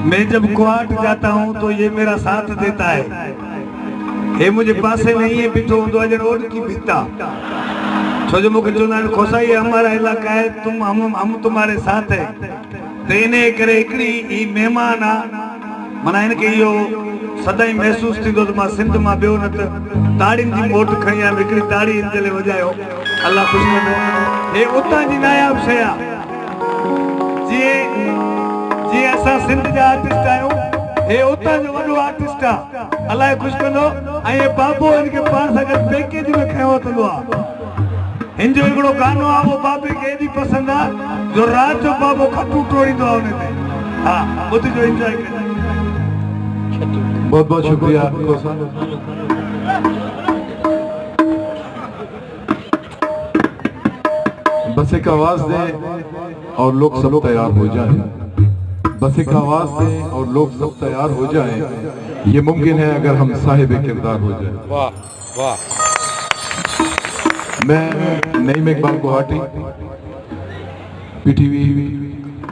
मैं जब क्वार्ट जाता हूँ तो ये मेरा साथ देता है। ये मुझे पासे नहीं है बिठो तो अजन और की बीता छोजो मुझे चुना खोसा ये हमारा इलाका है, तुम हम तुम्हारे साथ है। तो इन्हें करे इकड़ी ई मेहमान आ मना इनके यो सदाई महसूस थी तो मां सिंध मां बेओ न ताड़ी दी मोट खणिया बिकड़ी ताड़ी इंजले वजायो अल्लाह खुश करे। हे उता जी नायाब शया जी जी असा सिंध जा आर्टिस्ट आयो, हे उता जो वडो आर्टिस्ट आ अल्लाह खुश करो। ए बाबो इनके पास अगर पैकेज में खयो तलो आ हिंजो एकड़ो गानो आ वो बाबे के एडी पसंद आ जो रात जो बाबो खटू टोड़ी दो ने ते हां बुध जो एंजॉय करे। बहुत बहुत शुक्रिया। बस एक आवाज दें और लोग सब तैयार हो जाएं। बस एक आवाज दें और लोग सब तैयार हो जाएं। ये मुमकिन है अगर हम साहिब किरदार हो जाएं। वाह वाह। मैं Naeem Iqbal Guwahati, PTV,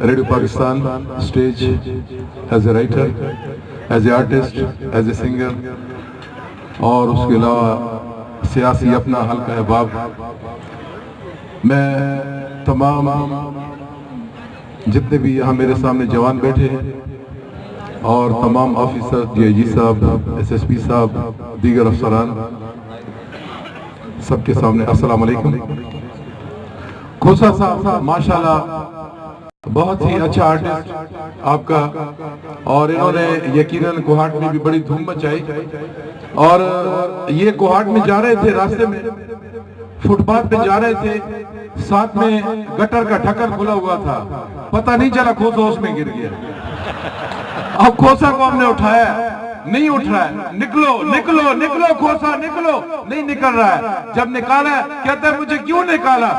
radio Pakistan, stage as a writer, as a artist, as a singer और उसके अलावा सियासी अपना हल्का अहबाब। मैं तमाम जितने भी यहाँ मेरे सामने जवान बैठे हैं और तमाम ऑफिसर, डीआईजी साहब, एसएसपी साहब, दीगर अफसरान, सबके सामने अस्सलाम वालेकुम। खोसा साहब माशाल्लाह बहुत ही अच्छा आर्टिस्ट आपका, और इन्होंने यकीनन कोहाट में भी बड़ी धूम मचाई। और ये कोहाट में जा रहे थे, रास्ते में फुटपाथ पे जा रहे थे, साथ में गटर का ढक्कन खुला हुआ था, पता नहीं चला खोसा उसमें गिर गया। अब खोसा को हमने उठाया, नहीं उठ रहा है, निकलो निकलो निकलो खोसा निकलो, नहीं निकल रहा है। जब निकाला कहता है मुझे क्यों निकाला,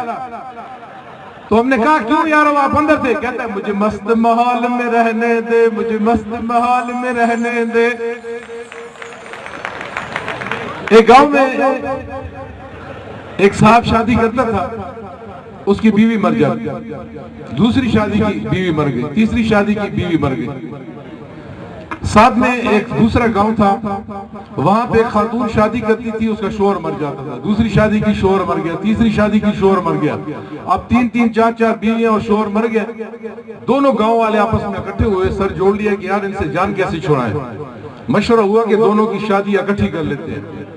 तो हमने कहा क्यों यार आप अंदर थे, कहता है मुझे मस्त माहौल में रहने दे, मुझे मस्त माहौल में रहने दे। एक गांव में एक साहब शादी करता था, उसकी बीवी मर जाती, दूसरी शादी की बीवी मर गई, तीसरी शादी की बीवी मर गई। साथ में एक दूसरा गांव था, वहां पे एक खातून शादी करती थी, उसका शोहर मर जाता था, दूसरी शादी की शोहर मर गया, तीसरी शादी की शोहर मर गया। अब तीन तीन चार चार बीवियां और शोहर मर गया। दोनों गांव वाले आपस में इकट्ठे हुए, सर जोड़ लिया कि यार इनसे जान कैसे छुड़ाएं। मशवरा हुआ कि दोनों की शादी इकट्ठी कर लेते हैं।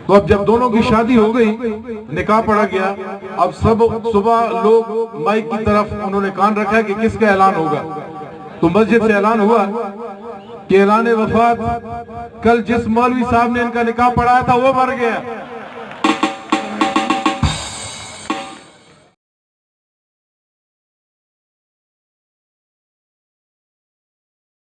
तो अब जब दोनों की शादी हो गई, निकाह पड़ा गया, अब सब सुबह लोग माइक की तरफ उन्होंने कान रखा कि किसका ऐलान होगा। तो मस्जिद से ऐलान हुआ कि ऐलान वफात, कल जिस मौलवी साहब ने इनका निकाह पढ़ाया था वो मर गया।